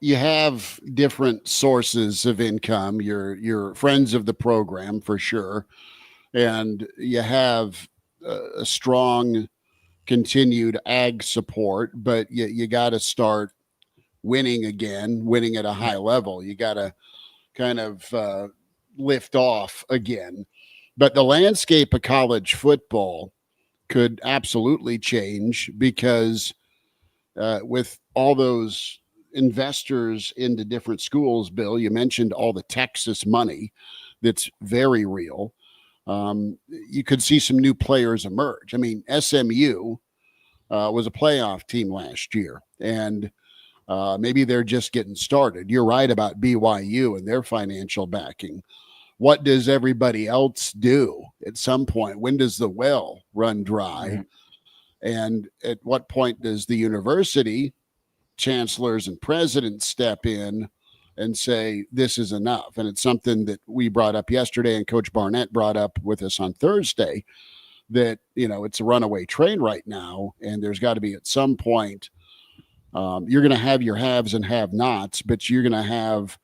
you have different sources of income. You're friends of the program for sure, and you have a strong continued ag support, but you got to start winning again, winning at a high level. You got to kind of lift off again. But the landscape of college football could absolutely change because with all those investors into different schools, Bill, you mentioned all the Texas money that's very real. You could see some new players emerge. I mean, SMU was a playoff team last year, and maybe they're just getting started. You're right about BYU and their financial backing. What does everybody else do at some point? When does the well run dry? Mm-hmm. And at what point does the university chancellors and presidents step in and say, this is enough? And it's something that we brought up yesterday and Coach Barnett brought up with us on Thursday, that, it's a runaway train right now. And there's got to be at some point, you're going to have your haves and have nots, but you're going to have,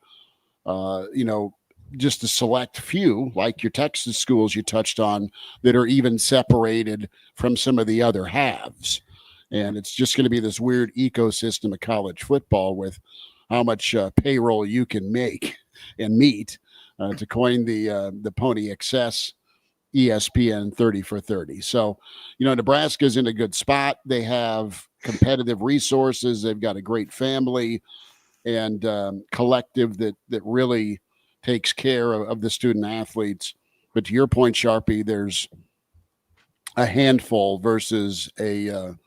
just a select few, like your Texas schools you touched on, that are even separated from some of the other halves. And it's just going to be this weird ecosystem of college football with how much payroll you can make and meet, to coin the Pony Excess ESPN 30 for 30. So, Nebraska's in a good spot. They have competitive resources. They've got a great family and collective that really takes care of the student athletes. But to your point, Sharpie, there's a handful versus an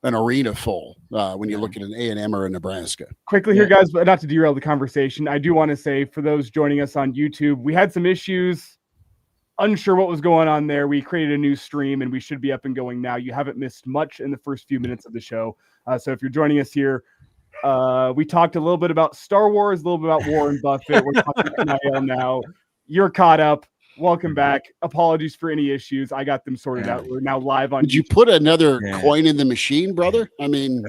arena full when you look at an A&M or a Nebraska. Quickly here, guys, but not to derail the conversation, I do want to say for those joining us on YouTube, we had some issues, unsure what was going on there. We created a new stream and we should be up and going now. You haven't missed much in the first few minutes of the show. So if you're joining us here, we talked a little bit about Star Wars, a little bit about Warren Buffett. We're talking NIL now. You're caught up. Welcome back. Apologies for any issues. I got them sorted out. We're now live on Did you put another coin in the machine, brother? I mean,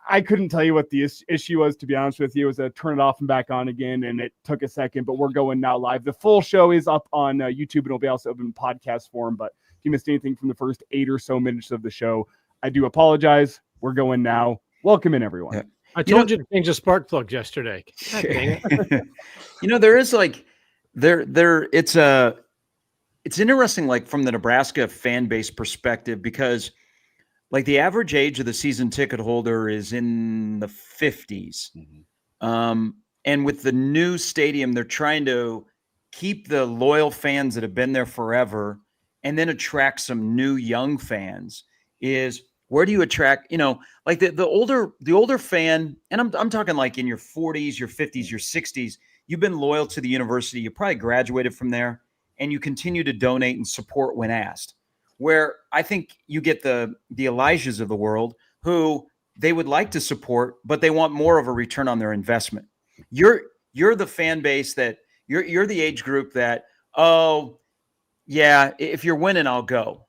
I couldn't tell you what the issue was, to be honest with you. It was a turn it off and back on again, and it took a second, but we're going now live. The full show is up on YouTube, and it'll be also up in podcast form. But if you missed anything from the first 8 or so minutes of the show, I do apologize. We're going now. Welcome in, everyone. Yeah. I told you to change the spark plug yesterday. God dang it. There is it's interesting, like from the Nebraska fan base perspective, because like the average age of the season ticket holder is in the 50s. Mm-hmm. And with the new stadium, they're trying to keep the loyal fans that have been there forever and then attract some new young fans. Where do you attract, like the older fan, and I'm talking like in your 40s, your 50s, your 60s, you've been loyal to the university. You probably graduated from there and you continue to donate and support when asked. Where I think you get the Elijahs of the world who they would like to support, but they want more of a return on their investment. You're the fan base that you're the age group that, oh yeah, if you're winning, I'll go.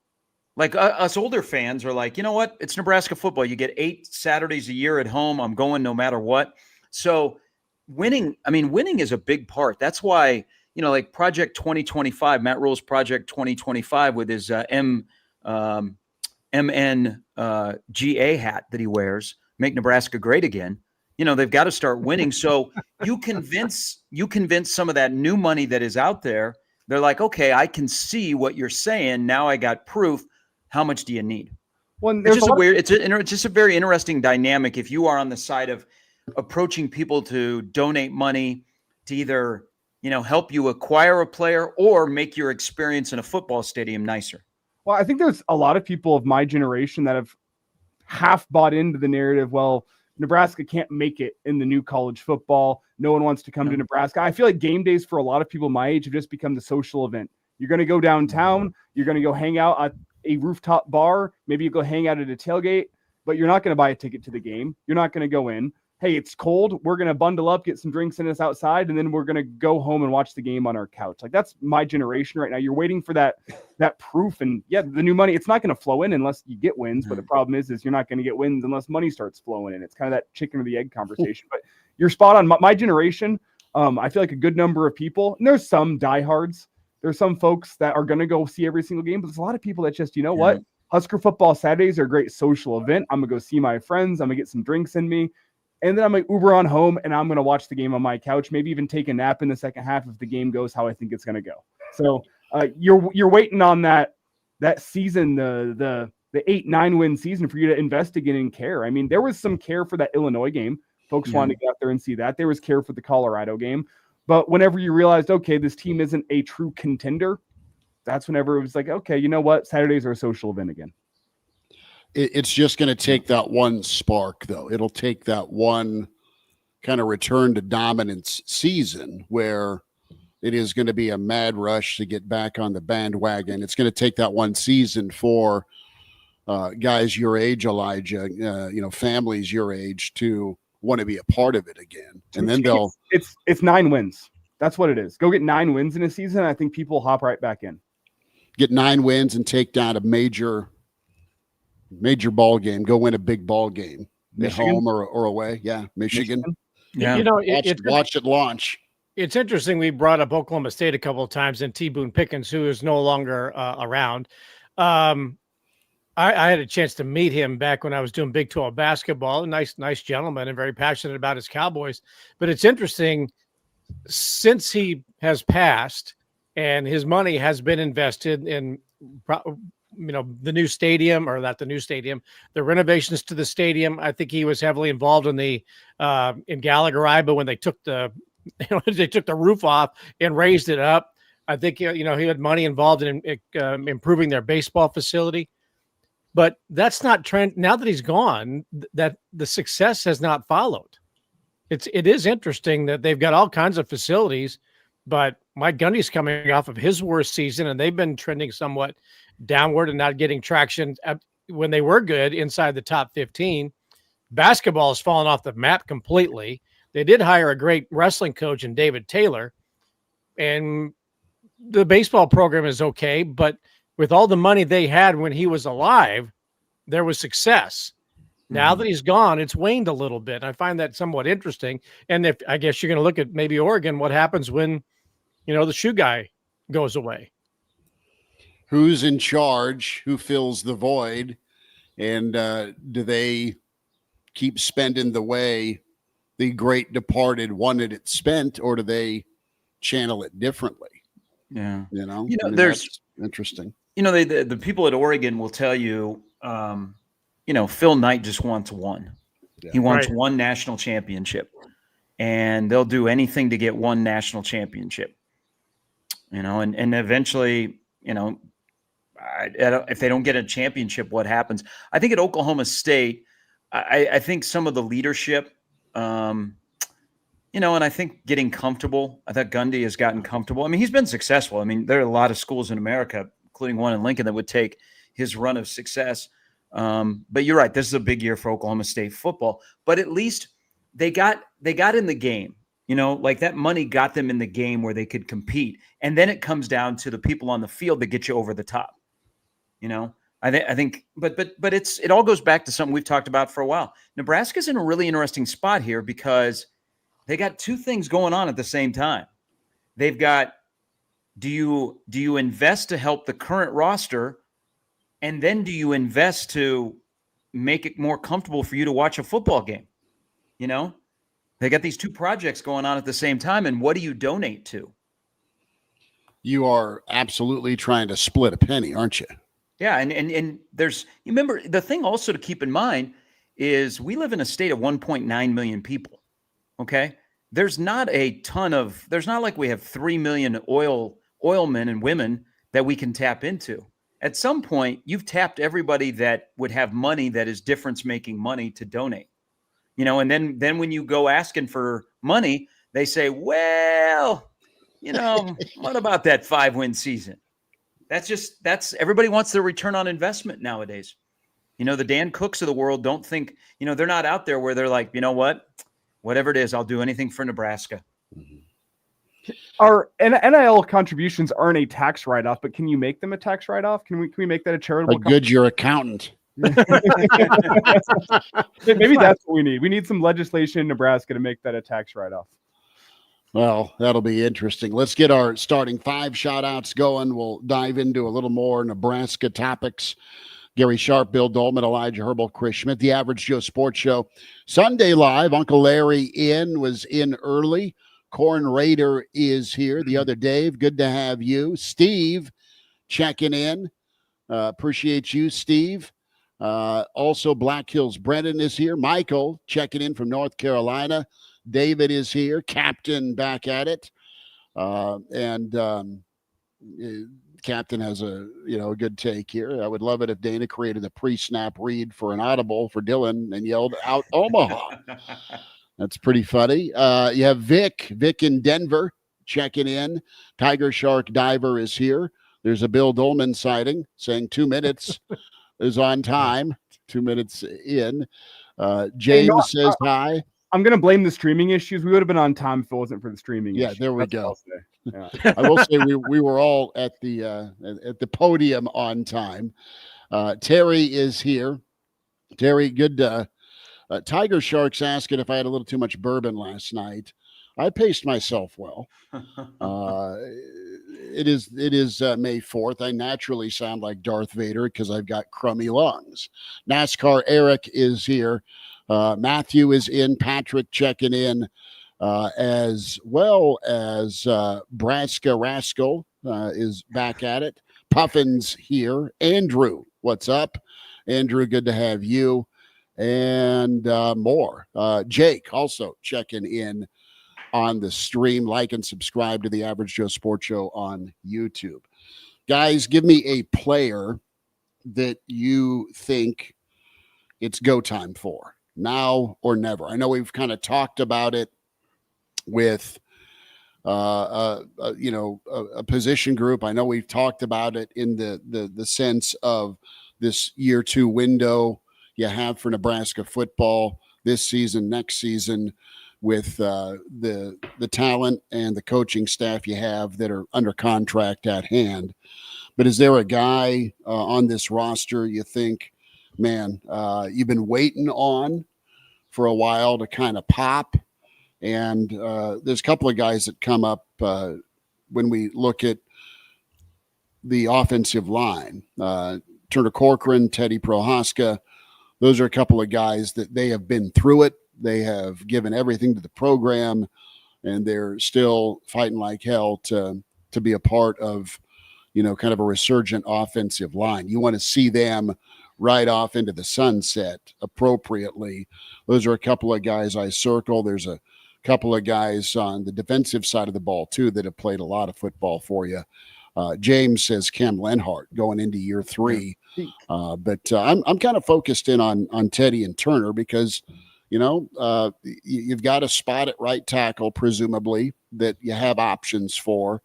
Like us older fans are like, you know what? It's Nebraska football. You get 8 Saturdays a year at home. I'm going no matter what. So winning is a big part. That's why, like Project 2025, Matt Rule's Project 2025 with his MNGA hat that he wears, Make Nebraska Great Again. They've got to start winning. So you convince some of that new money that is out there. They're like, okay, I can see what you're saying. Now I got proof. How much do you need? Well, it's just a very interesting dynamic. If you are on the side of approaching people to donate money to either, help you acquire a player or make your experience in a football stadium nicer. Well, I think there's a lot of people of my generation that have half bought into the narrative. Well, Nebraska can't make it in the new college football. No one wants to come to Nebraska. I feel like game days for a lot of people my age have just become the social event. You're going to go downtown. You're going to go hang out at a rooftop bar. Maybe you go hang out at a tailgate, but you're not going to buy a ticket to the game. You're not going to go in. Hey, it's cold. We're going to bundle up, get some drinks in us outside, and then we're going to go home and watch the game on our couch. Like, that's my generation right now. You're waiting for that proof. And yeah, the new money, it's not going to flow in unless you get wins. But the problem is you're not going to get wins unless money starts flowing in. It's kind of that chicken or the egg conversation. But you're spot on. My generation, I feel like a good number of people, and there's some diehards. There's some folks that are going to go see every single game, but there's a lot of people that just, you know what? Husker football Saturdays are a great social event. I'm going to go see my friends. I'm going to get some drinks in me. And then I'm going to Uber on home, and I'm going to watch the game on my couch, maybe even take a nap in the second half if the game goes how I think it's going to go. So you're waiting on that season, the 8-9 win season for you to invest again in care. I mean, there was some care for that Illinois game. Folks wanted to get out there and see that. There was care for the Colorado game. But whenever you realized, okay, this team isn't a true contender, that's whenever it was like, okay, you know what? Saturdays are a social event again. It's just going to take that one spark, though. It'll take that one kind of return to dominance season where it is going to be a mad rush to get back on the bandwagon. It's going to take that one season for guys your age, Elijah, families your age to want to be a part of it again. And then it's 9 wins. That's what it is. Go get 9 wins in a season. I think people hop right back in. Get 9 wins and take down a major ball game. Go win a big ball game at home or away. Yeah, Michigan. Yeah, Watch it launch. It's interesting. We brought up Oklahoma State a couple of times, and T. Boone Pickens, who is no longer around. I had a chance to meet him back when I was doing Big 12 basketball. Nice gentleman and very passionate about his Cowboys. But it's interesting, since he has passed and his money has been invested in, the new stadium, or not the new stadium, the renovations to the stadium. I think he was heavily involved in in Gallagher Iba when they took the roof off and raised it up. I think, he had money involved in improving their baseball facility. But that's not trend. Now that he's gone, that the success has not followed. It is interesting that they've got all kinds of facilities, but Mike Gundy's coming off of his worst season, and they've been trending somewhat downward and not getting traction when they were good inside the top 15. Basketball has fallen off the map completely. They did hire a great wrestling coach in David Taylor, and the baseball program is okay, but with all the money they had when he was alive, there was success. Now that he's gone, it's waned a little bit. I find that somewhat interesting. And I guess you're going to look at maybe Oregon, what happens when, the shoe guy goes away. Who's in charge? Who fills the void? And do they keep spending the way the great departed wanted it spent, or do they channel it differently? Yeah. There's interesting. The people at Oregon will tell you, Phil Knight just wants one. Yeah. He wants one national championship, and they'll do anything to get one national championship. And eventually, if they don't get a championship, what happens? I think at Oklahoma State, I think some of the leadership, and I think getting comfortable. I thought Gundy has gotten comfortable. I mean, he's been successful. I mean, there are a lot of schools in America, including one in Lincoln, that would take his run of success. But you're right. This is a big year for Oklahoma State football. But at least they got in the game. Like that money got them in the game where they could compete. And then it comes down to the people on the field that get you over the top. I think, but it all goes back to something we've talked about for a while. Nebraska's in a really interesting spot here because they got two things going on at the same time. They've got, do you invest to help the current roster, and then do you invest to make it more comfortable for you to watch a football game? They got these two projects going on at the same time, and what do you donate to? You are absolutely trying to split a penny, aren't you? Yeah, and there's, you remember, the thing also to keep in mind is we live in a state of 1.9 million people. Okay, there's not like we have 3 million oilmen and women that we can tap into. At some point, you've tapped everybody that would have money that is difference-making money to donate. And then when you go asking for money, they say, well, what about that 5-win season? That's everybody wants their return on investment nowadays. The Dan Cooks of the world don't think, they're not out there where they're like, whatever it is, I'll do anything for Nebraska. Our NIL contributions aren't a tax write-off, but can you make them a tax write-off? Can we make that a charitable? Good, your accountant. Maybe that's what we need. We need some legislation in Nebraska to make that a tax write-off. Well, that'll be interesting. Let's get our starting 5 shout-outs going. We'll dive into a little more Nebraska topics. Gary Sharp, Bill Doleman, Elijah Herbel, Chris Schmidt, the Average Joe Sports Show. Sunday Live, Uncle Larry was in early. Corn Raider is here. The other Dave, good to have you. Steve checking in. Appreciate you, Steve. Also, Black Hills Brennan is here. Michael checking in from North Carolina. David is here. Captain back at it. Captain has a good take here. I would love it if Dana created a pre-snap read for an audible for Dylan and yelled out Omaha. That's pretty funny. You have Vic in Denver checking in. Tiger Shark Diver is here. There's a Bill Doleman sighting saying 2 minutes is on time. 2 minutes in. James says hi. I'm going to blame the streaming issues. We would have been on time if it wasn't for the streaming issues. There we go. Yeah. I will say we were all at the podium on time. Terry is here. Terry, good. Tiger Shark's asking if I had a little too much bourbon last night. I paced myself well. It is May 4th. I naturally sound like Darth Vader because I've got crummy lungs. NASCAR Eric is here. Matthew is in. Patrick checking in. As well as Braska Rascal is back at it. Puffin's here. Andrew, what's up? Andrew, good to have you. And more. Jake also checking in on the stream. Like and subscribe to the Average Joe Sports Show on YouTube. Guys, give me a player that you think it's go time for, now or never. I know we've kind of talked about it with a position group. I know we've talked about it in the sense of this year 2 window you have for Nebraska football this season, next season, with the talent and the coaching staff you have that are under contract at hand. But is there a guy on this roster you think, man, you've been waiting on for a while to kind of pop? And there's a couple of guys that come up when we look at the offensive line. Turner Corcoran, Teddy Prohaska, those are a couple of guys that they have been through it. They have given everything to the program, and they're still fighting like hell to be a part of, kind of a resurgent offensive line. You want to see them right off into the sunset appropriately. Those are a couple of guys I circle. There's a couple of guys on the defensive side of the ball too that have played a lot of football for you. James says Cam Lenhart going into year 3. But I'm kind of focused in on Teddy and Turner because, you've got a spot at right tackle, presumably, that you have options for.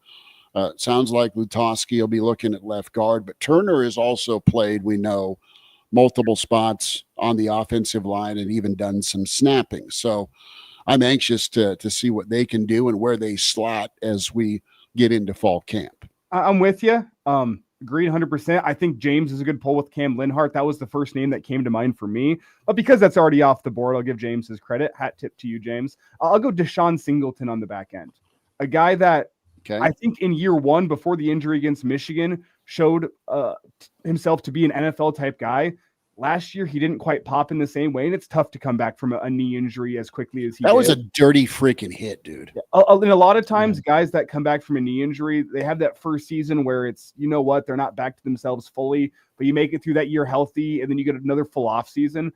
Sounds like Lutoski will be looking at left guard, but Turner has also played, we know, multiple spots on the offensive line and even done some snapping. So I'm anxious to see what they can do and where they slot as we get into fall camp. I'm with you. Agreed 100%. I think James is a good pull with Cam Lenhart. That was the first name that came to mind for me. But because that's already off the board, I'll give James his credit. Hat tip to you, James. I'll go Deshaun Singleton on the back end. A guy that I think in year 1 before the injury against Michigan showed himself to be an NFL type guy. Last year, he didn't quite pop in the same way, and it's tough to come back from a knee injury as quickly as he did. That was a dirty freaking hit, dude. And a lot of times, guys that come back from a knee injury, they have that first season where it's, they're not back to themselves fully, but you make it through that year healthy, and then you get another full off season.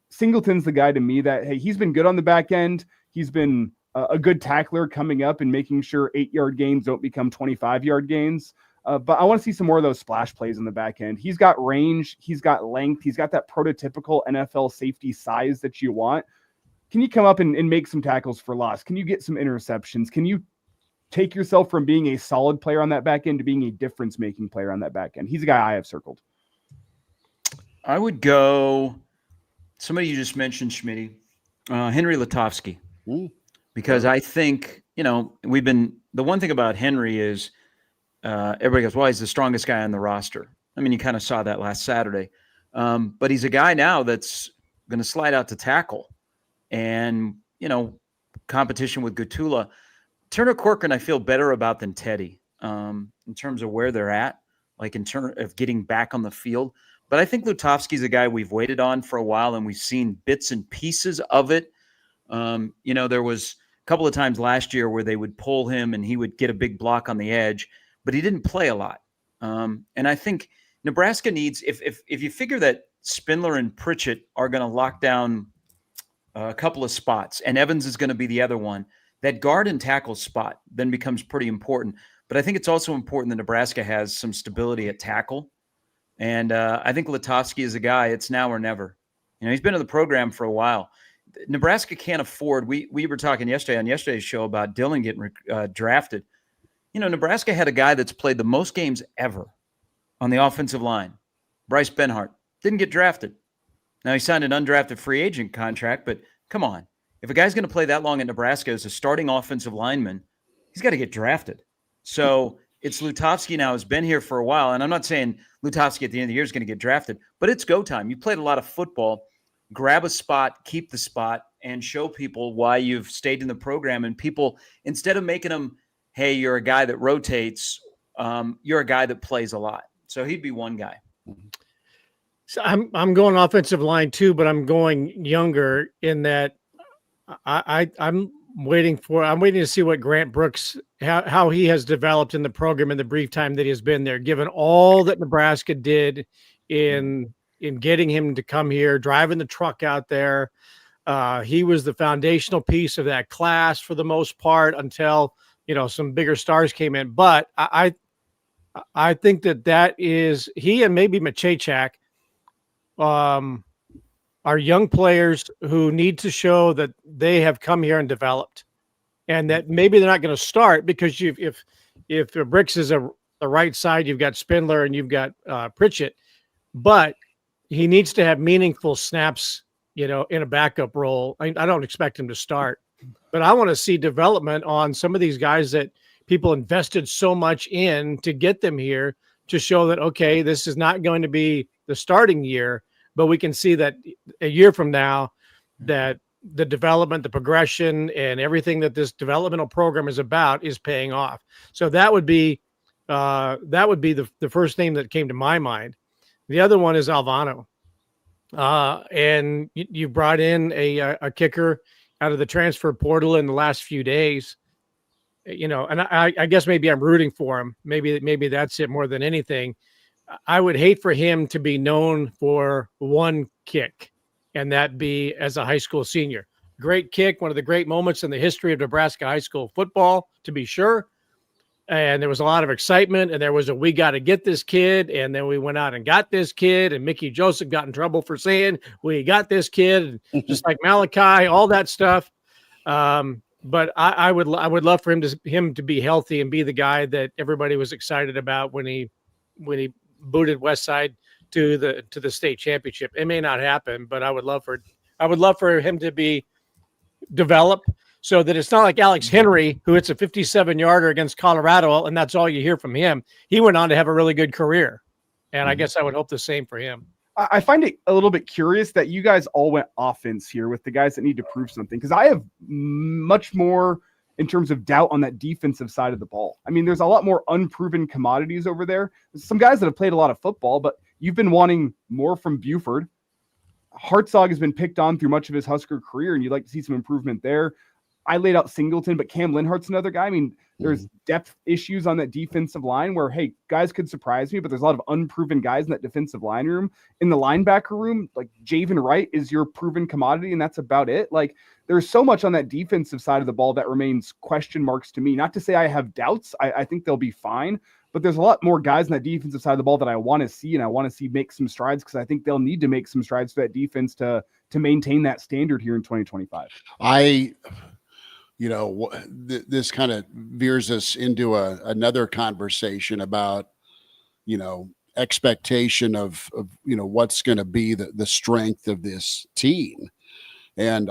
Singleton's the guy to me that, hey, he's been good on the back end. He's been a good tackler coming up and making sure 8-yard gains don't become 25-yard gains. But I want to see some more of those splash plays in the back end. He's got range. He's got length. He's got that prototypical NFL safety size that you want. Can you come up and make some tackles for loss? Can you get some interceptions? Can you take yourself from being a solid player on that back end to being a difference-making player on that back end? He's a guy I have circled. I would go somebody you just mentioned, Schmidt, Henry Lutovsky. Because I think, the one thing about Henry is, everybody goes, well, he's the strongest guy on the roster. I mean, you kind of saw that last Saturday. But he's a guy now that's going to slide out to tackle. And, competition with Gutula. Turner Corcoran I feel better about than Teddy in terms of where they're at, like in terms of getting back on the field. But I think Lutovsky's a guy we've waited on for a while, and we've seen bits and pieces of it. There was a couple of times last year where they would pull him and he would get a big block on the edge, but he didn't play a lot. And I think Nebraska needs, if you figure that Spindler and Pritchett are going to lock down a couple of spots, and Evans is going to be the other one, that guard and tackle spot then becomes pretty important. But I think it's also important that Nebraska has some stability at tackle. And I think Lutovsky is a guy, it's now or never. He's been in the program for a while. Nebraska can't afford, we were talking yesterday on yesterday's show about Dillon getting drafted. Nebraska had a guy that's played the most games ever on the offensive line, Bryce Benhart, didn't get drafted. Now he signed an undrafted free agent contract, but come on. If a guy's going to play that long at Nebraska as a starting offensive lineman, he's got to get drafted. So it's Lutovsky now, has been here for a while. And I'm not saying Lutovsky at the end of the year is going to get drafted, but it's go time. You played a lot of football. Grab a spot, keep the spot, and show people why you've stayed in the program. And people, instead of making them, hey, you're a guy that rotates, you're a guy that plays a lot. So he'd be one guy. So I'm going offensive line too, but I'm going younger in that I'm waiting to see what Grant Brooks, how he has developed in the program in the brief time that he has been there, given all that Nebraska did in getting him to come here, driving the truck out there. He was the foundational piece of that class for the most part until, some bigger stars came in. But I think that is he and maybe Machachak are young players who need to show that they have come here and developed, and that maybe they're not going to start because if Brooks is the right side, you've got Spindler and you've got Pritchett, but he needs to have meaningful snaps, in a backup role. I don't expect him to start, but I want to see development on some of these guys that people invested so much in to get them here to show that, okay, this is not going to be the starting year, but we can see that a year from now that the development, the progression, and everything that this developmental program is about is paying off. So that would be the first name that came to my mind. The other one is Alvano. And you brought in a kicker out of the transfer portal in the last few days, and I guess maybe I'm rooting for him. Maybe that's it more than anything. I would hate for him to be known for one kick, and that be as a high school senior. Great kick, one of the great moments in the history of Nebraska high school football, to be sure. And there was a lot of excitement, and there was we got to get this kid, and then we went out and got this kid, and Mickey Joseph got in trouble for saying we got this kid, just like Malachi, all that stuff. But I would love for him to be healthy and be the guy that everybody was excited about when he booted Westside to the state championship. It may not happen, but I would love for him to be developed so that it's not like Alex Henry, who hits a 57-yarder against Colorado, and that's all you hear from him. He went on to have a really good career, and I guess I would hope the same for him. I find it a little bit curious that you guys all went offense here with the guys that need to prove something, because I have much more in terms of doubt on that defensive side of the ball. I mean, there's a lot more unproven commodities over there. There's some guys that have played a lot of football, but you've been wanting more from Buford. Hartzog has been picked on through much of his Husker career, and you'd like to see some improvement there. I laid out Singleton, but Cam Linhart's another guy. I mean, there's depth issues on that defensive line where, hey, guys could surprise me, but there's a lot of unproven guys in that defensive line room. In the linebacker room, like Javen Wright is your proven commodity, and that's about it. Like, there's so much on that defensive side of the ball that remains question marks to me. Not to say I have doubts. I think they'll be fine, but there's a lot more guys on that defensive side of the ball that I want to see, and I want to see make some strides, because I think they'll need to make some strides for that defense to maintain that standard here in 2025. This kind of veers us into another conversation about, expectation of what's going to be the strength of this team. And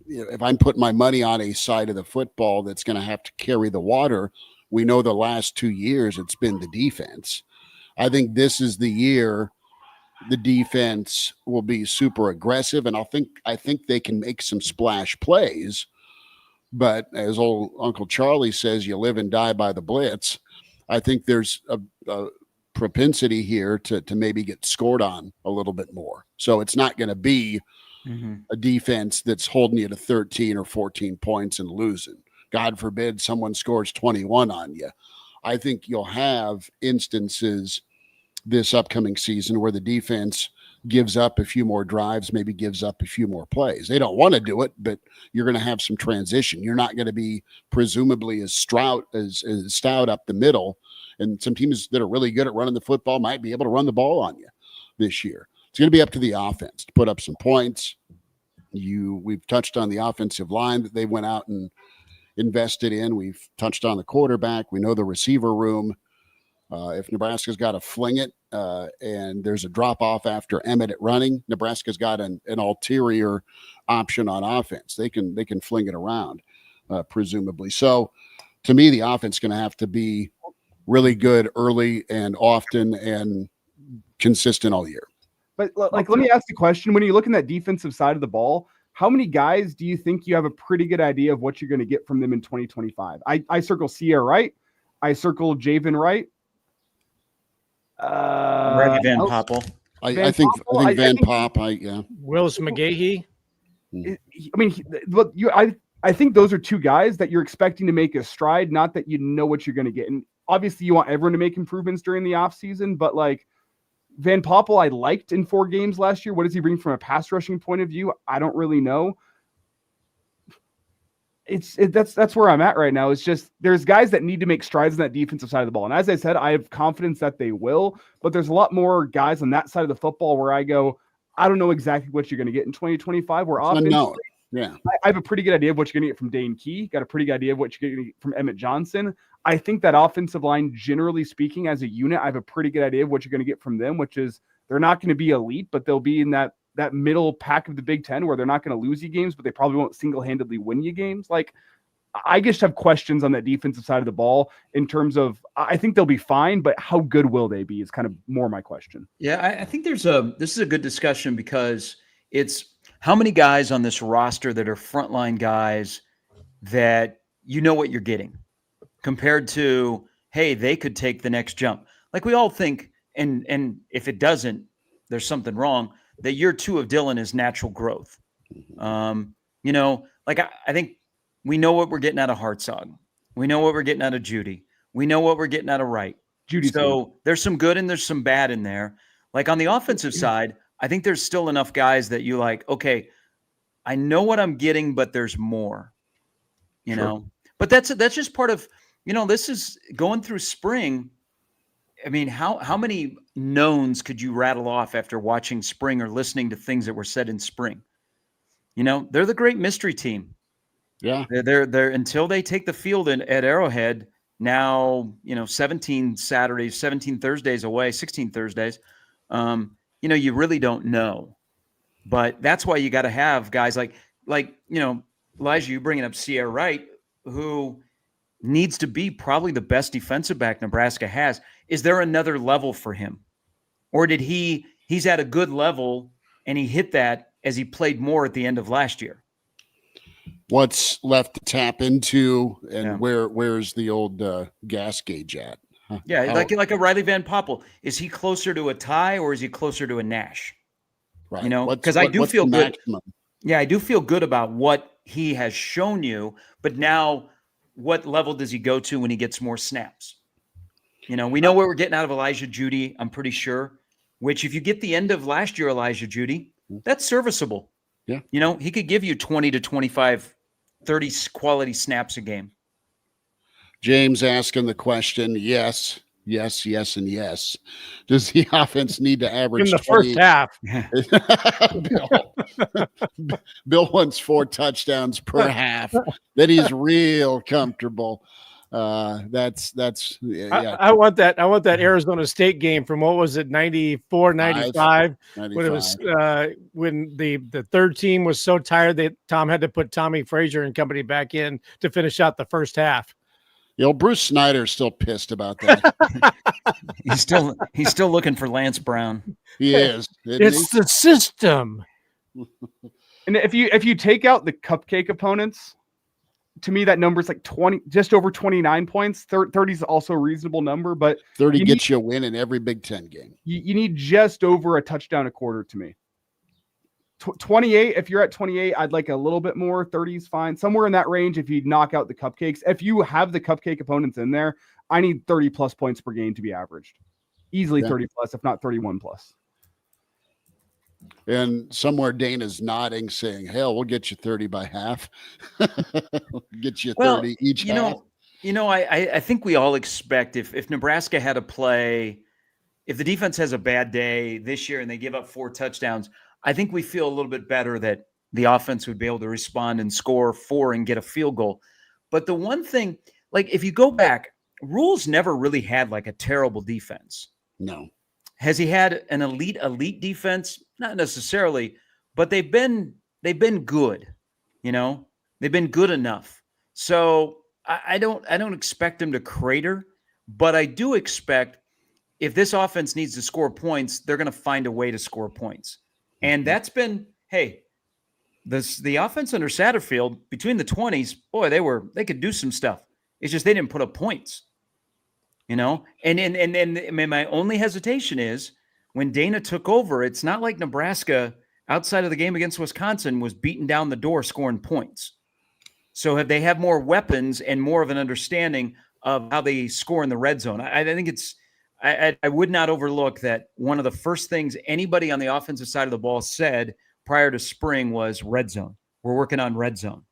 if I'm putting my money on a side of the football that's going to have to carry the water, we know the last 2 years it's been the defense. I think this is the year the defense will be super aggressive, and I think they can make some splash plays. But as old Uncle Charlie says, you live and die by the blitz. I think there's a propensity here to maybe get scored on a little bit more. So it's not going to be a defense that's holding you to 13 or 14 points and losing. God forbid someone scores 21 on you. I think you'll have instances this upcoming season where the defense gives up a few more drives, maybe gives up a few more plays. They don't want to do it, but you're going to have some transition. You're not going to be presumably as stout up the middle. And some teams that are really good at running the football might be able to run the ball on you this year. It's going to be up to the offense to put up some points. We've touched on the offensive line that they went out and invested in. We've touched on the quarterback. We know the receiver room. If Nebraska's got to fling it and there's a drop-off after Emmett at running, Nebraska's got an ulterior option on offense. They can fling it around, presumably. So, to me, the offense is going to have to be really good early and often and consistent all year. But let me ask the question: when you look in that defensive side of the ball, how many guys do you think you have a pretty good idea of what you're going to get from them in 2025? I circle Sierra Wright. I circle Javen Wright. Van Poppel. I think Van Pop. Willis McGahee. I think those are two guys that you're expecting to make a stride, not that you know what you're going to get. And obviously you want everyone to make improvements during the offseason, but like Van Poppel, I liked in 4 games last year. What does he bring from a pass rushing point of view? I don't really know. That's where I'm at right now. It's just there's guys that need to make strides on that defensive side of the ball. And as I said, I have confidence that they will, but there's a lot more guys on that side of the football where I go, I don't know exactly what you're going to get in 2025. Where offensively, yeah, I have a pretty good idea of what you're going to get from Dane Key. Got a pretty good idea of what you're going to get from Emmett Johnson. I think that offensive line, generally speaking, as a unit, I have a pretty good idea of what you're going to get from them, which is they're not going to be elite, but they'll be in that middle pack of the Big Ten where they're not going to lose you games, but they probably won't single-handedly win you games. Like, I just have questions on that defensive side of the ball in terms of, I think they'll be fine, but how good will they be is kind of more my question. Yeah, I think this is a good discussion because it's how many guys on this roster that are frontline guys that you know what you're getting compared to, hey, they could take the next jump. Like we all think, and if it doesn't, there's something wrong, that year 2 of Dylan is natural growth. Like I think we know what we're getting out of Hartzog. We know what we're getting out of Judy. We know what we're getting out of Wright. So there's some good and there's some bad in there. Like on the offensive side, I think there's still enough guys that you like, okay, I know what I'm getting, but there's more, you know, but that's just part of, this is going through spring. I mean, how many knowns could you rattle off after watching spring or listening to things that were said in spring? They're the great mystery team. Yeah. They're until they take the field at Arrowhead now, 17 Saturdays, 17 Thursdays away, 16 Thursdays. You really don't know. But that's why you got to have guys like Elijah, you bringing up Sierra Wright, who needs to be probably the best defensive back Nebraska has. Is there another level for him? Or did he's at a good level and he hit that as he played more at the end of last year? What's left to tap into and where's the old gas gauge at? Huh? Yeah, like a Riley Van Poppel. Is he closer to a tie or is he closer to a Nash? Right. Because I do feel good. Maximum? Yeah, I do feel good about what he has shown you, but now what level does he go to when he gets more snaps? We know what we're getting out of Elijah Judy, I'm pretty sure, which if you get the end of last year, Elijah Judy, that's serviceable. Yeah. He could give you 20 to 25, 30 quality snaps a game. James asking the question, yes, and yes. Does the offense need to average in the first half? Bill wants 4 touchdowns per half. That he's real comfortable. That's yeah. I want that Arizona State game from what was it, 94, 95, when it was when the third team was so tired that Tom had to put Tommy Frazier and company back in to finish out the first half. You know, Bruce Snyder's still pissed about that. He's still looking for Lance Brown. He is. It's the system. And if you take out the cupcake opponents, to me that number is like 20, just over 29 points. 30 is also a reasonable number, but 30 gets you a win in every Big Ten game. You need just over a touchdown a quarter to me. 28, if you're at 28, I'd like a little bit more. 30 is fine. Somewhere in that range if you knock out the cupcakes. If you have the cupcake opponents in there, I need 30 plus points per game to be averaged. Easily 30 plus, if not 31 plus. And somewhere Dana's nodding, saying, hell, we'll get you 30 by half. We'll get you 30 each half. I think we all expect if Nebraska had to play, if the defense has a bad day this year and they give up 4 touchdowns, I think we feel a little bit better that the offense would be able to respond and score 4 and get a field goal. But the one thing, like if you go back, Rule's never really had like a terrible defense. No. Has he had an elite defense? Not necessarily, but they've been good. They've been good enough. So I don't expect them to crater, but I do expect if this offense needs to score points, they're going to find a way to score points. And that's been, the offense under Satterfield between the 20s, boy, they could do some stuff. It's just they didn't put up points, And my only hesitation is when Dana took over, it's not like Nebraska outside of the game against Wisconsin was beating down the door scoring points. So they have more weapons and more of an understanding of how they score in the red zone. I think I would not overlook that one of the first things anybody on the offensive side of the ball said prior to spring was red zone. We're working on red zone.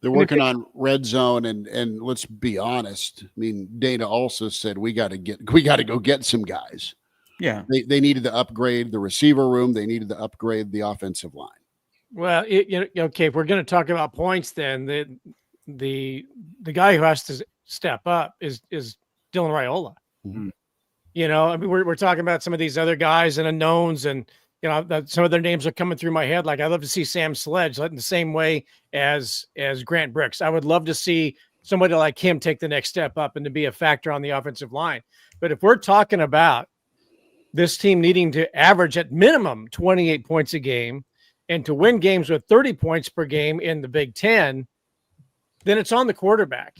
They're working on red zone, and let's be honest. I mean, Dana also said we got to go get some guys. Yeah, they needed to upgrade the receiver room. They needed to upgrade the offensive line. Well, okay. If we're going to talk about points, then the guy who has to step up is Dylan Raiola. Mm-hmm. I mean, we're talking about some of these other guys and unknowns, and some of their names are coming through my head. Like I'd love to see Sam Sledge in the same way as Grant Brooks. I would love to see somebody like him take the next step up and to be a factor on the offensive line. But if we're talking about this team needing to average at minimum 28 points a game and to win games with 30 points per game in the Big Ten, then it's on the quarterback.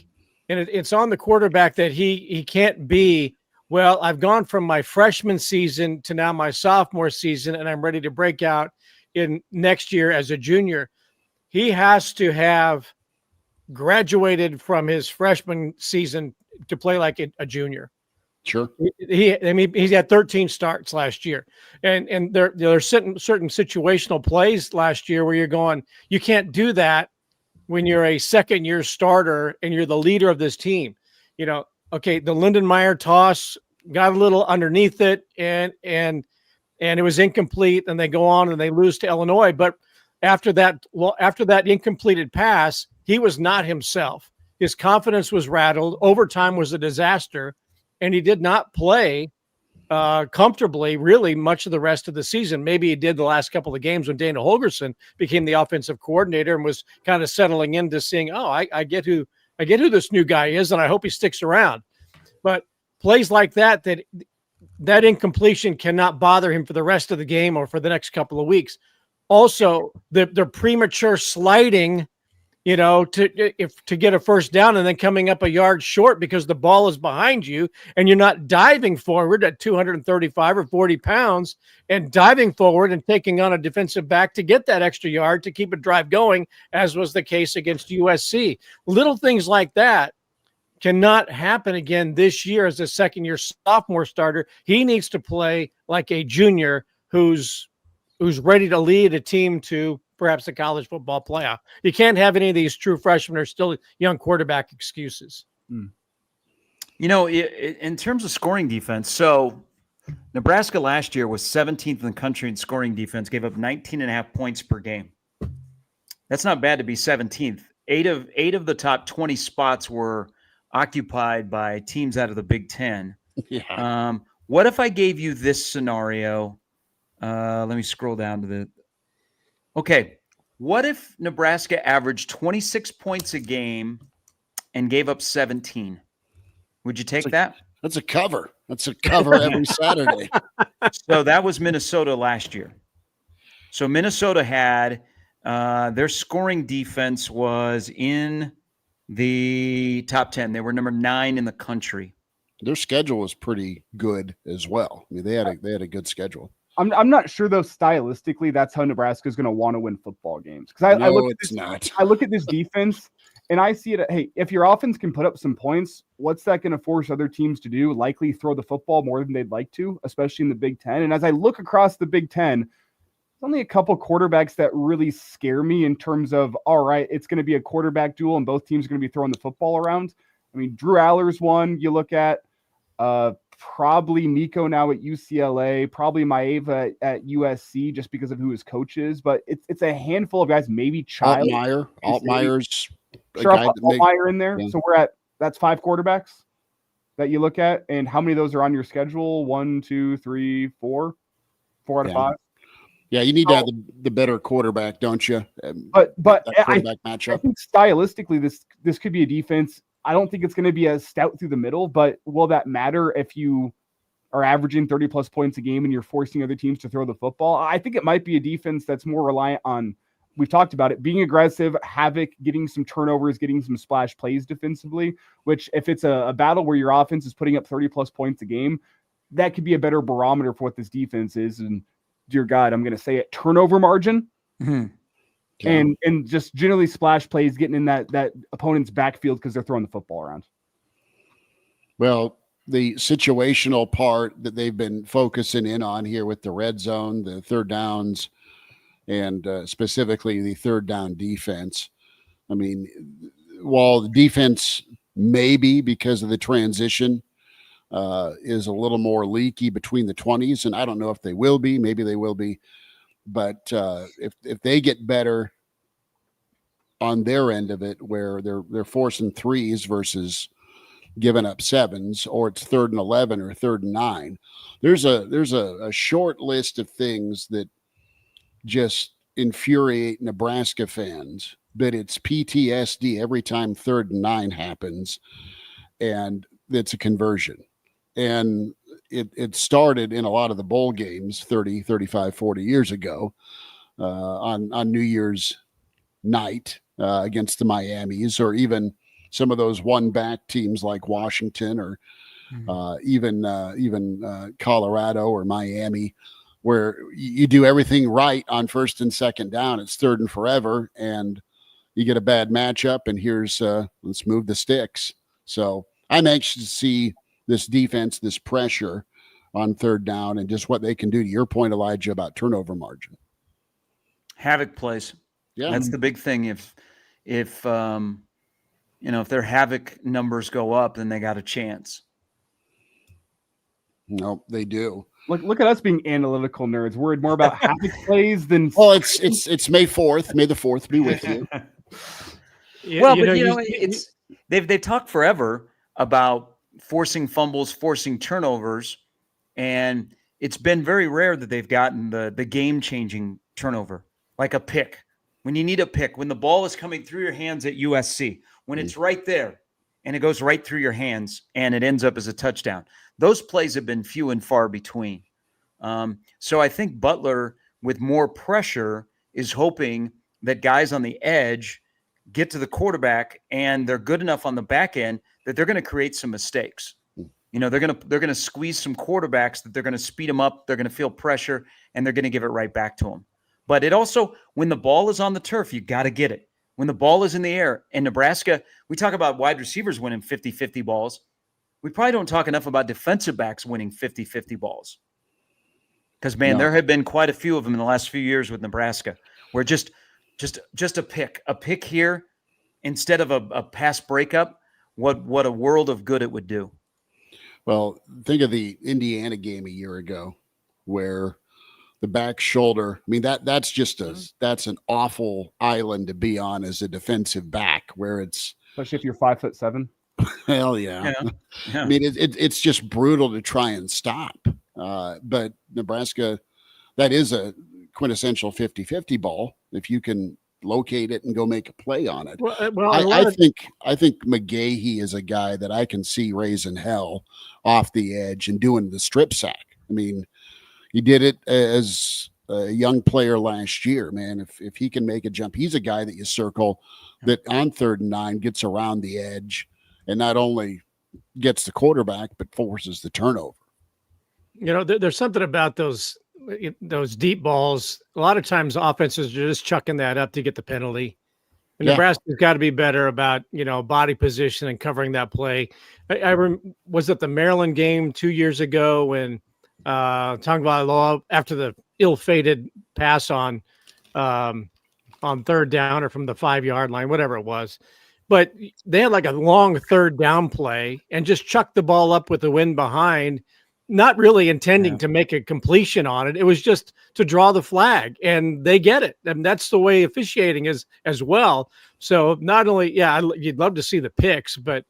And it's on the quarterback that he can't be, well, I've gone from my freshman season to now my sophomore season, and I'm ready to break out in next year as a junior. He has to have graduated from his freshman season to play like a junior. Sure. He's had 13 starts last year, and there are certain situational plays last year where you're going, you can't do that when you're a second year starter and you're the leader of this team. Okay, the Lindenmeyer toss got a little underneath it, and it was incomplete, and they go on and they lose to Illinois. But after that incompleted pass, he was not himself. His confidence was rattled. Overtime was a disaster. And he did not play comfortably really much of the rest of the season. Maybe he did the last couple of games when Dana Holgorsen became the offensive coordinator and was kind of settling into seeing, I get who this new guy is, and I hope he sticks around. But plays like that incompletion cannot bother him for the rest of the game or for the next couple of weeks. Also, the premature sliding, to get a first down and then coming up a yard short because the ball is behind you and you're not diving forward at 235 or 40 pounds and diving forward and taking on a defensive back to get that extra yard to keep a drive going, as was the case against USC. Little things like that cannot happen again this year as a second-year sophomore starter. He needs to play like a junior who's ready to lead a team to perhaps a college football playoff. You can't have any of these true freshmen or still young quarterback excuses. In terms of scoring defense, so Nebraska last year was 17th in the country in scoring defense, gave up 19.5 points per game. That's not bad to be 17th. Eight of the top 20 spots were occupied by teams out of the Big Ten. Yeah. What if I gave you this scenario? Let me scroll down to okay. What if Nebraska averaged 26 points a game and gave up 17. Would you take that? That's a cover. That's a cover every Saturday. So that was Minnesota last year. So Minnesota had their scoring defense was in the top 10. They were number 9 in the country. Their schedule was pretty good as well. I mean, they had a good schedule. I'm not sure though. Stylistically, that's how Nebraska is going to want to win football games. Because I look at this defense and I see it. Hey, if your offense can put up some points, what's that going to force other teams to do? Likely throw the football more than they'd like to, especially in the Big Ten. And as I look across the Big Ten, there's only a couple quarterbacks that really scare me in terms of, all right, it's going to be a quarterback duel and both teams are going to be throwing the football around. I mean, Drew Aller's one you look at, probably Nico now at UCLA, probably Maeva at USC just because of who his coach is. But it's a handful of guys, maybe Child. Altmaier's Altmaier in there. Yeah. So that's 5 quarterbacks that you look at. And how many of those are on your schedule? 1, 2, 3, 4 out of 5. Yeah, you need to have the better quarterback, don't you? But quarterback matchup. I think stylistically, this could be a defense. I don't think it's going to be as stout through the middle, but will that matter if you are averaging 30 plus points a game and you're forcing other teams to throw the football? I think it might be a defense that's more reliant on, we've talked about it, being aggressive, Havoc, getting some turnovers, getting some splash plays defensively, which if it's a battle where your offense is putting up 30 plus points a game, that could be a better barometer for what this defense is. And dear God, I'm going to say it, turnover margin. Mm-hmm. Yeah. And just generally splash plays, getting in that opponent's backfield because they're throwing the football around. Well, the situational part that they've been focusing in on here with the red zone, the third downs, and specifically the third down defense. I mean, while the defense maybe because of the transition is a little more leaky between the 20s, and I don't know if they will be, maybe they will be. But if they get better on their end of it, where they're forcing 3s versus giving up 7s, or it's 3rd and 11 or 3rd and 9, there's a short list of things that just infuriate Nebraska fans. But it's PTSD every time 3rd and 9 happens, and it's a conversion. And it started in a lot of the bowl games 30, 35, 40 years ago on New Year's night against the Miamis, or even some of those one-back teams like Washington, or even Colorado or Miami, where you do everything right on 1st and 2nd down. It's 3rd and forever, and you get a bad matchup, and here's let's move the sticks. So I'm anxious to see this defense, this pressure on 3rd down, and just what they can do, to your point, Elijah, about turnover margin. Havoc plays. Yeah, that's the big thing. If their Havoc numbers go up, then they got a chance. No, they do. Look at us being analytical nerds, worried more about Havoc plays than. Well, it's May 4th. May the 4th be with you. They've talked forever about forcing fumbles, forcing turnovers, and it's been very rare that they've gotten the game-changing turnover, like a pick. When you need a pick, when the ball is coming through your hands at USC, when it's right there and it goes right through your hands and it ends up as a touchdown. Those plays have been few and far between. So I think Butler, with more pressure, is hoping that guys on the edge get to the quarterback and they're good enough on the back end that they're going to create some mistakes. They're going to squeeze some quarterbacks, that they're going to speed them up. They're going to feel pressure, and they're going to give it right back to them. But it also, when the ball is on the turf, you got to get it. When the ball is in the air, in Nebraska, we talk about wide receivers winning 50-50 balls. We probably don't talk enough about defensive backs winning 50-50 balls. Because, there have been quite a few of them in the last few years with Nebraska, where just a pick here instead of a pass breakup, what a world of good it would do. Well, think of the Indiana game a year ago, where the back shoulder, I mean, that's an awful island to be on as a defensive back, where it's, especially if you're 5'7". Hell yeah. I mean, it's just brutal to try and stop. But Nebraska, that is a quintessential 50-50 ball. If you can locate it and go make a play on it. Well, I think McGahee is a guy that I can see raising hell off the edge and doing the strip sack. I mean, he did it as a young player last year, man. If he can make a jump, he's a guy that you circle that on 3rd and 9 gets around the edge and not only gets the quarterback, but forces the turnover. There's something about those deep balls. A lot of times offenses are just chucking that up to get the penalty. And Nebraska's got to be better about, body position and covering that play. Was it the Maryland game 2 years ago when Tagovailoa, after the ill-fated pass on 3rd down or from the 5-yard line, whatever it was, but they had like a long 3rd down play and just chucked the ball up with the wind behind, not really intending to make a completion on it. It was just to draw the flag, and they get it. And that's the way officiating is as well. So not only, you'd love to see the picks, but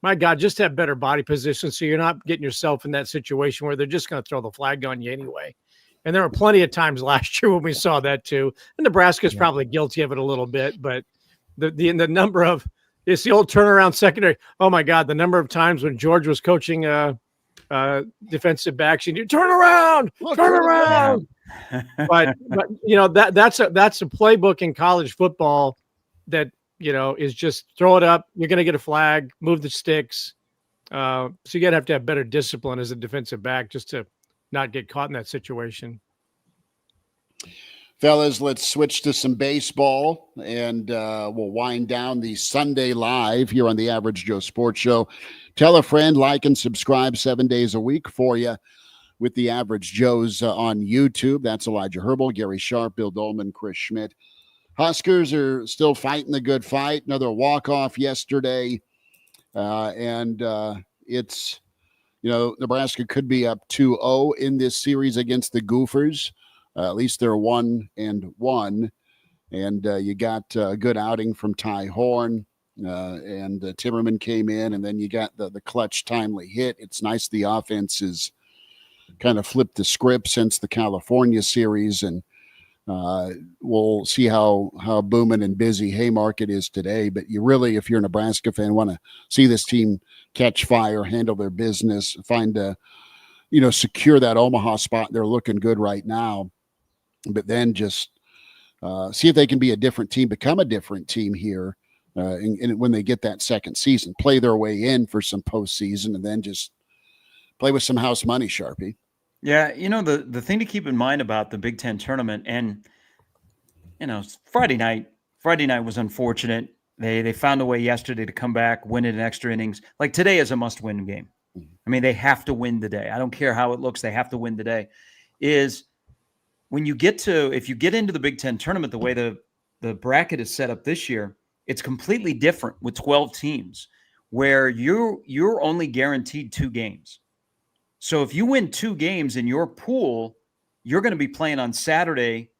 my God, just have better body position so you're not getting yourself in that situation where they're just going to throw the flag on you anyway. And there were plenty of times last year when we saw that too. And Nebraska's probably guilty of it a little bit, but the number of, it's the old turnaround secondary. Oh my God, the number of times when George was coaching defensive backs, you turn around. But that's a playbook in college football that is just throw it up. You're going to get a flag, move the sticks. So you got to have better discipline as a defensive back just to not get caught in that situation. Fellas, let's switch to some baseball, and we'll wind down the Sunday Live here on the Average Joe Sports Show. Tell a friend, like and subscribe 7 days a week for you with the Average Joes on YouTube. That's Elijah Herbel, Gary Sharp, Bill Doleman, Chris Schmidt. Huskers are still fighting the good fight. Another walk-off yesterday. It's, Nebraska could be up 2-0 in this series against the Gophers. At least they're 1-1. And you got a good outing from Ty Horn. And Timmerman came in, and then you got the clutch timely hit. It's nice the offense has kind of flipped the script since the California series, and we'll see how booming and busy Haymarket is today. But you really, if you're a Nebraska fan, want to see this team catch fire, handle their business, find secure that Omaha spot. They're looking good right now, but then just see if they can be a different team, become a different team here. And when they get that second season, play their way in for some postseason, and then just play with some house money, Sharpie. Yeah, the thing to keep in mind about the Big Ten tournament, and Friday night was unfortunate. They found a way yesterday to come back, win it in extra innings. Like today is a must-win game. I mean, they have to win today. I don't care how it looks; they have to win today. Is when you if you get into the Big Ten tournament, the way the bracket is set up this year, it's completely different with 12 teams, where you're only guaranteed 2 games. So if you win 2 games in your pool, you're going to be playing on Saturday,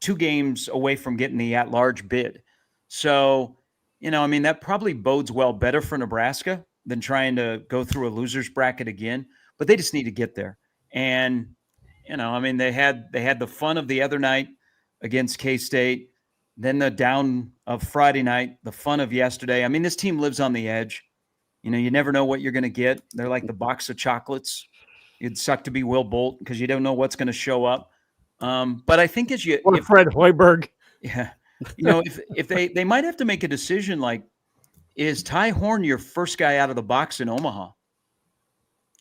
2 games away from getting the at-large bid. So, that probably bodes well better for Nebraska than trying to go through a loser's bracket again. But they just need to get there. And, they had the fun of the other night against K-State, then the down of Friday night, the fun of yesterday. I mean, this team lives on the edge. You never know what you're going to get. They're like the box of chocolates. It'd suck to be Will Bolt because you don't know what's going to show up. But I think Fred Hoiberg. Yeah. if they might have to make a decision, like, is Ty Horn your first guy out of the box in Omaha?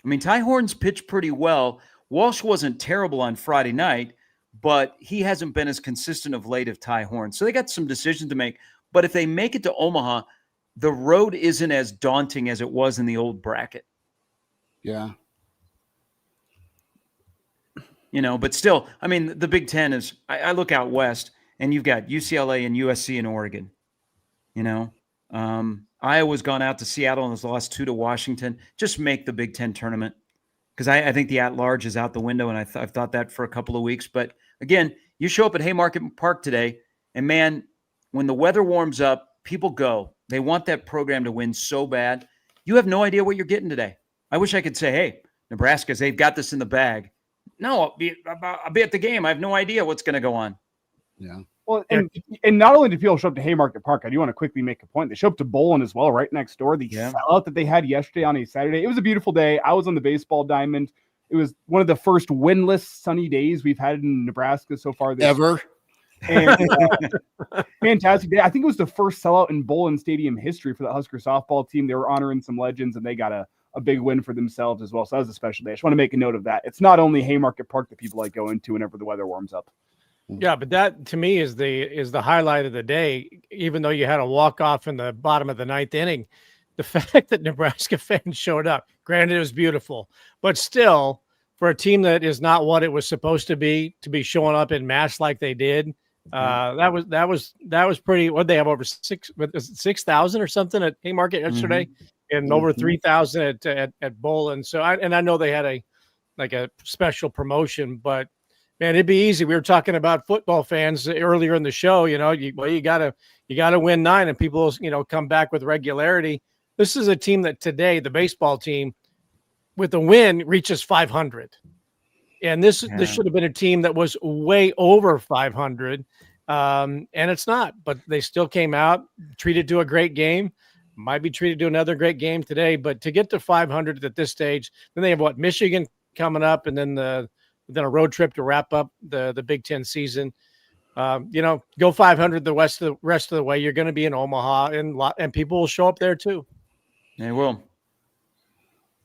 I mean, Ty Horn's pitched pretty well. Walsh wasn't terrible on Friday night, but he hasn't been as consistent of late of Ty Horn. So they got some decisions to make. But if they make it to Omaha, the road isn't as daunting as it was in the old bracket. Yeah. But still, I mean, the Big Ten is, I look out west, and you've got UCLA and USC and Oregon. Iowa's gone out to Seattle and has lost 2 to Washington. Just make the Big Ten tournament. Because I think the at-large is out the window, and I've thought that for a couple of weeks. But, again, you show up at Haymarket Park today, and, man, when the weather warms up, people go. They want that program to win so bad. You have no idea what you're getting today. I wish I could say, hey, Nebraska's, they've got this in the bag. No, I'll be at the game. I have no idea what's going to go on. Yeah. Well, and not only do people show up to Haymarket Park, I do want to quickly make a point. They show up to Doleman as well, right next door. The sellout that they had yesterday on a Saturday. It was a beautiful day. I was on the baseball diamond. It was one of the first windless sunny days we've had in Nebraska so far this Ever. And fantastic day. I think it was the first sellout in Doleman Stadium history for the Husker softball team. They were honoring some legends, and they got a big win for themselves as well. So that was a special day. I just want to make a note of that. It's not only Haymarket Park that people like going to whenever the weather warms up. Yeah, but that to me is the highlight of the day. Even though you had a walk-off in the bottom of the ninth inning, the fact that Nebraska fans showed up, granted it was beautiful, but still for a team that is not what it was supposed to be showing up in mass like they did, that was pretty. What they have over 6,000 or something at Haymarket yesterday, and over 3,000 at Bowling. So I know they had a special promotion, but man, it'd be easy. We were talking about football fans earlier in the show. You gotta win 9, and people come back with regularity. This is a team that today, the baseball team, with a win reaches 500, and this should have been a team that was way over 500, and it's not. But they still came out, treated to a great game. Might be treated to another great game today, but to get to 500 at this stage, then they have Michigan coming up, and then a road trip to wrap up the Big Ten season. Go 500 the rest of the way. You're going to be in Omaha, and people will show up there too. They will.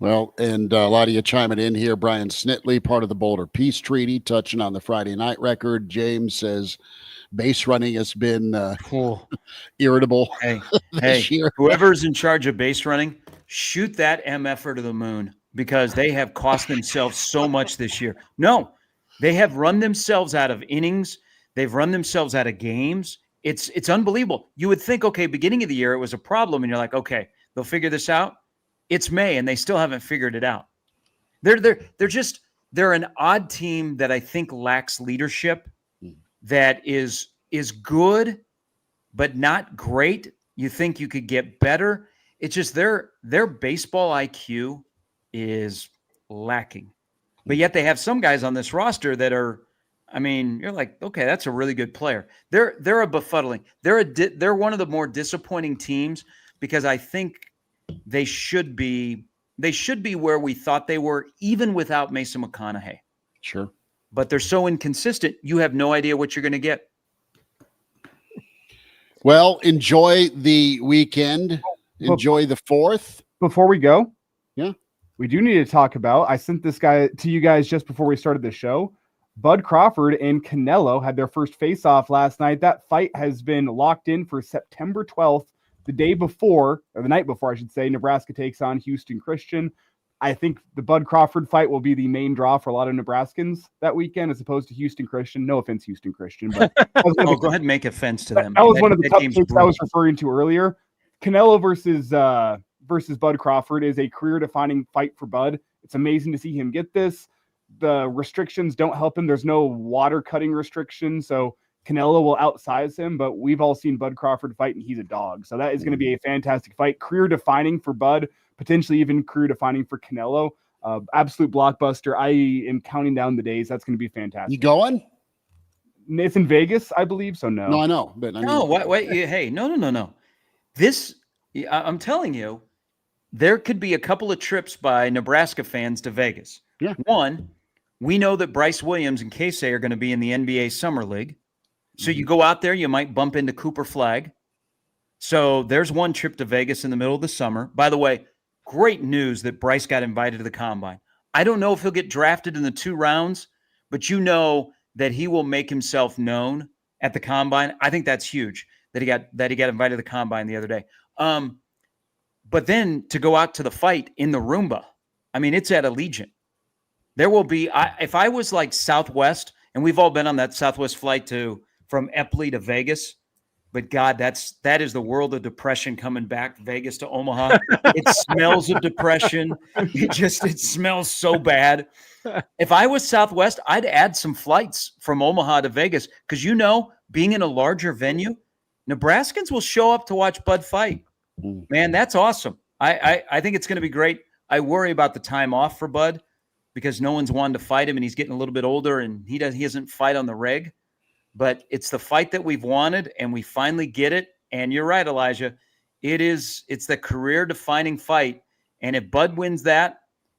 Well, and a lot of you chiming in here. Brian Snitley, part of the Boulder Peace Treaty, touching on the Friday night record. James says base running has been irritable. Hey, whoever's in charge of base running, shoot that MFer to the moon, because they have cost themselves so much this year. No, they have run themselves out of innings. They've run themselves out of games. It's unbelievable. You would think, okay, beginning of the year, it was a problem, and you're like, okay, they'll figure this out. It's May, and they still haven't figured it out. They're an odd team that I think lacks leadership, that is good, but not great. You think you could get better. It's just their baseball IQ is lacking. But yet they have some guys on this roster that are, you're like, okay, that's a really good player. They're a befuddling. They're one of the more disappointing teams, because I think they should be where we thought they were, even without Mason McConaughey. Sure. But they're so inconsistent, you have no idea what you're going to get. Well, enjoy the weekend. Enjoy the 4th. Before we go, yeah, we do need to talk about, I sent this guy to you guys just before we started the show. Bud Crawford and Canelo had their first face-off last night. That fight has been locked in for September 12th, the night before, I should say. Nebraska takes on Houston Christian. I think the Bud Crawford fight will be the main draw for a lot of Nebraskans that weekend, as opposed to Houston Christian. No offense, Houston Christian, but go ahead and make offense to them. That was one of the cupcakes I was referring to earlier. Canelo versus Bud Crawford is a career-defining fight for Bud. It's amazing to see him get this. The restrictions don't help him. There's no water cutting restriction, so Canelo will outsize him, but we've all seen Bud Crawford fight, and he's a dog. So that is going to be a fantastic fight. Career-defining for Bud, potentially even career-defining for Canelo. Absolute blockbuster. I am counting down the days. That's going to be fantastic. You going? It's in Vegas, I believe, so no. No, I know. But wait. Hey, no. This, I'm telling you, there could be a couple of trips by Nebraska fans to Vegas. Yeah. One, we know that Bryce Williams and Casey are going to be in the NBA Summer League. So you go out there, you might bump into Cooper Flagg. So there's one trip to Vegas in the middle of the summer. By the way, great news that Bryce got invited to the Combine. I don't know if he'll get drafted in the 2 rounds, but you know that he will make himself known at the Combine. I think that's huge that he got invited to the Combine the other day. But then to go out to the fight in the Roomba, it's at Allegiant. There will be, if I was like Southwest, and we've all been on that Southwest flight from Epley to Vegas, but God, that is the world of depression coming back, Vegas to Omaha. It smells of depression. It smells so bad. If I was Southwest, I'd add some flights from Omaha to Vegas, because being in a larger venue, Nebraskans will show up to watch Bud fight. Man, that's awesome. I think it's going to be great. I worry about the time off for Bud, because no one's wanted to fight him, and he's getting a little bit older, and he doesn't fight on the reg. but it's the fight that we've wanted, and we finally get it. And you're right, Elijah. It's the career-defining fight. And if Bud wins that,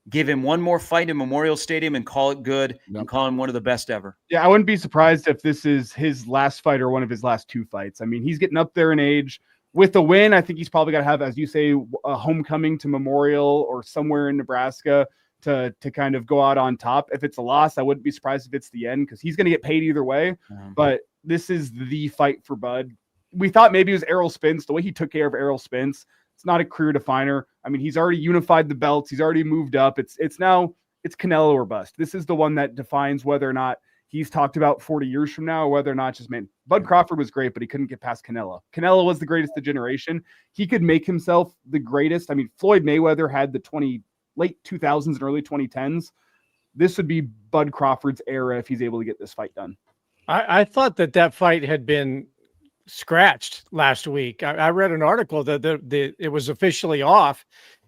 give him one more fight in Memorial Stadium and call it good, and call him one of the best ever. Yeah, I wouldn't be surprised if this is his last fight or one of his last 2 fights. I mean, he's getting up there in age. With a win, I think he's probably got to have, as you say, a homecoming to Memorial or somewhere in Nebraska to kind of go out on top. If it's a loss, I wouldn't be surprised if it's the end, because he's going to get paid either way. But this is the fight for Bud. We thought maybe it was Errol Spence. The way he took care of Errol Spence, it's not a career definer. I mean, he's already unified the belts. He's already moved up. It's Canelo or bust. This is the one that defines whether or not he's talked about 40 years from now, or whether or not just, man, Bud Crawford was great, but he couldn't get past Canelo. Canelo was the greatest of the generation. He could make himself the greatest. I mean, Floyd Mayweather had the late 2000s and early 2010s. This would be Bud Crawford's era if he's able to get this fight done. I thought that fight had been scratched last week. I read an article that it was officially off,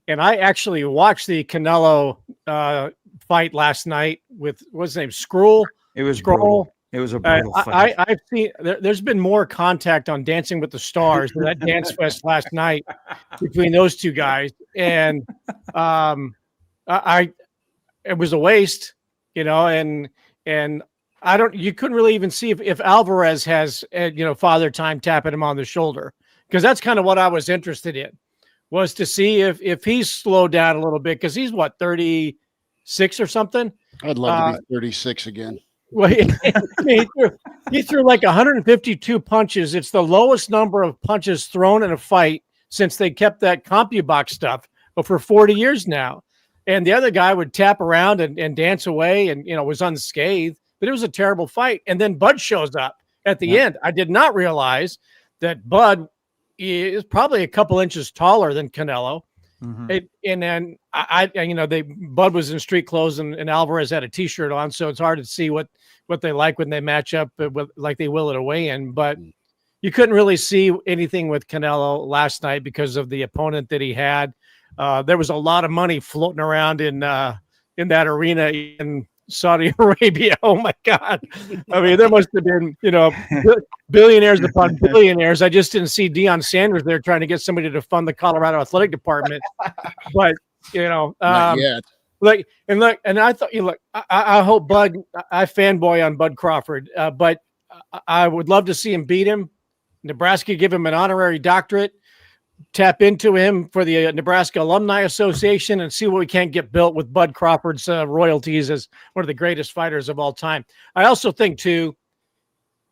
and I actually watched the Canelo fight last night with, what's his name, Skrull. It was brutal. It was a brutal fight. I've seen there's been more contact on Dancing with the Stars than that dance fest last night between those two guys, and it was a waste, and you couldn't really even see if Alvarez has Father Time tapping him on the shoulder, because that's kind of what I was interested in, was to see if he's slowed down a little bit, because he's 36 or something. I'd love to be 36 again. Well, he threw like 152 punches. It's the lowest number of punches thrown in a fight since they kept that CompuBox stuff for 40 years now. And the other guy would tap around and dance away and, was unscathed. But it was a terrible fight. And then Bud shows up at the end. I did not realize that Bud is probably a couple inches taller than Canelo. And then Bud was in street clothes and Alvarez had a T-shirt on, so it's hard to see what they like when they match up like they will at a weigh-in. But you couldn't really see anything with Canelo last night because of the opponent that he had. There was a lot of money floating around in that arena in Saudi Arabia. Oh my God! I mean, there must have been billionaires upon billionaires. I just didn't see Deion Sanders there trying to get somebody to fund the Colorado Athletic Department. But Not yet. And I thought, I hope Bud. I fanboy on Bud Crawford, but I would love to see him beat him. Nebraska give him an honorary doctorate. Tap into him for the Nebraska Alumni Association and see what we can get built with Bud Crawford's royalties as one of the greatest fighters of all time. I also think too,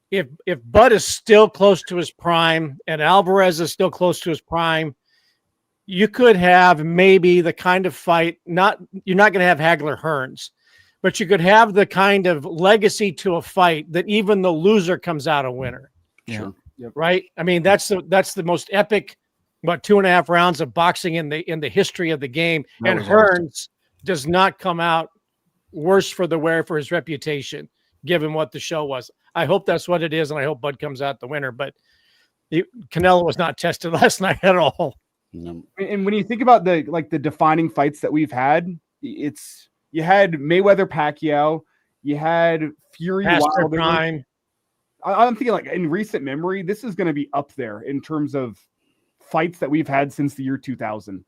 if Bud is still close to his prime and Alvarez is still close to his prime, you could have maybe the kind of fight, you're not going to have Hagler Hearns, but you could have the kind of legacy to a fight that even the loser comes out a winner. Sure. Right. I mean, that's the most epic, 2.5 rounds of boxing in the history of the game. And Hearns does not come out worse for the wear for his reputation, given what the show was. I hope that's what it is, and I hope Bud comes out the winner. But Canelo was not tested last night at all. No. And when you think about the defining fights that we've had, you had Mayweather Pacquiao, you had Fury Wilder. Prime. I'm thinking in recent memory, this is going to be up there in terms of fights that we've had since the year 2000.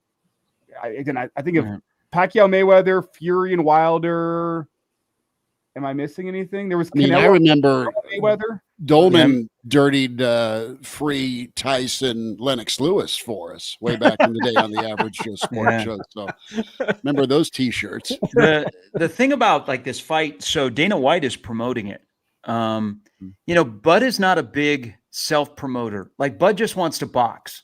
I think of Pacquiao, Mayweather, Fury, and Wilder. Am I missing anything? There was Canelo, I remember Mayweather. Doleman dirtied free Tyson Lennox Lewis for us way back in the day on the Average Joe Sports Show. So remember those T-shirts. The thing about this fight, so Dana White is promoting it. Bud is not a big self-promoter. Bud just wants to box.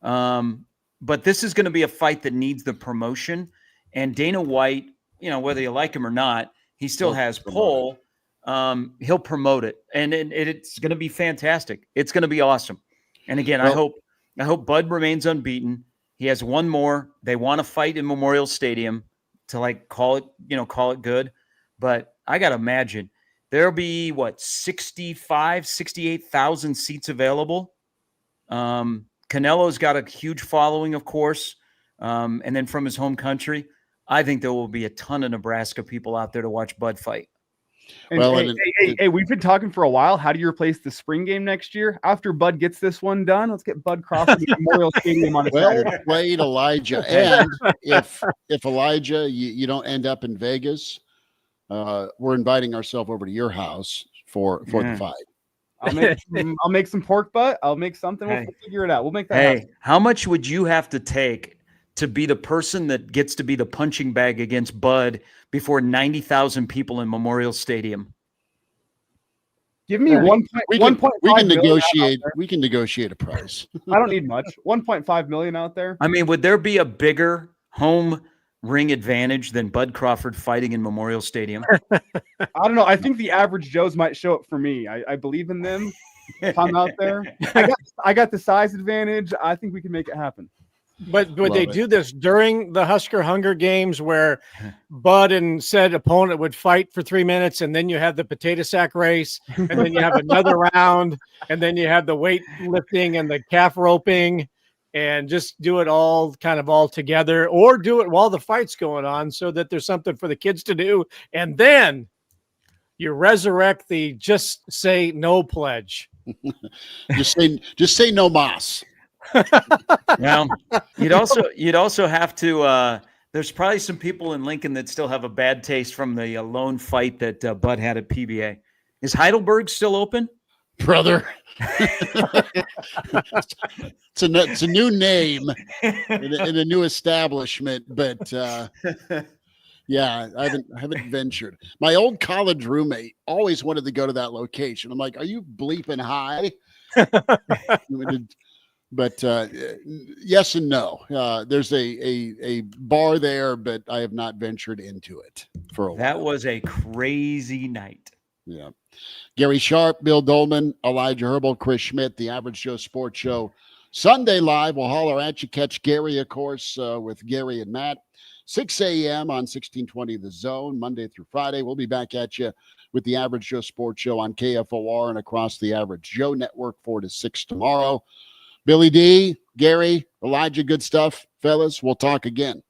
But this is going to be a fight that needs the promotion. And Dana White, whether you like him or not, he still has pull. He'll promote it, and it's going to be fantastic. It's going to be awesome. And again, I hope Bud remains unbeaten. He has one more. They want to fight in Memorial Stadium to call it good. But I got to imagine there'll be 68,000 seats available. Canelo's got a huge following, of course. And then from his home country, I think there will be a ton of Nebraska people out there to watch Bud fight. And Well, hey, we've been talking for a while. How do you replace the spring game next year? After Bud gets this one done, let's get Bud Crawford at Memorial Stadium on a well Saturday. played, Elijah. And if Elijah, you don't end up in Vegas, we're inviting ourselves over to your house for the fight. I'll make some pork butt. I'll make something. We'll figure it out. We'll make that happen. How much would you have to take to be the person that gets to be the punching bag against Bud before 90,000 people in Memorial Stadium? Give me 1.5 we can negotiate. We can negotiate a price. I don't need much. 1.5 million out there. I mean, would there be a bigger home ring advantage than Bud Crawford fighting in Memorial Stadium? I don't know. I think the average Joes might show up for me. I believe in them. If I'm out there, I got the size advantage. I think we can make it happen. But would they do this during the Husker Hunger Games where Bud and said opponent would fight for 3 minutes, and then you have the potato sack race, and then you have another round, and then you have the weight lifting and the calf roping, and just do it all together, or do it while the fight's going on so that there's something for the kids to do, and then you resurrect the just say no pledge. just say no mas. Well, you'd also have to. There's probably some people in Lincoln that still have a bad taste from the lone fight that Bud had at PBA. Is Heidelberg still open, brother? It's a new name in a new establishment, but yeah, I haven't ventured. My old college roommate always wanted to go to that location. I'm like, are you bleeping high? But yes and no. There's a bar there, but I have not ventured into it for a while. That was a crazy night. Yeah. Gary Sharp, Bill Doleman, Elijah Herbel, Chris Schmidt, the Average Joe Sports Show. Sunday live. We'll holler at you. Catch Gary, of course, with Gary and Matt. 6 a.m. on 1620 The Zone, Monday through Friday. We'll be back at you with the Average Joe Sports Show on KFOR and across the Average Joe Network 4 to 6 tomorrow. Billy D, Gary, Elijah, good stuff, fellas. We'll talk again.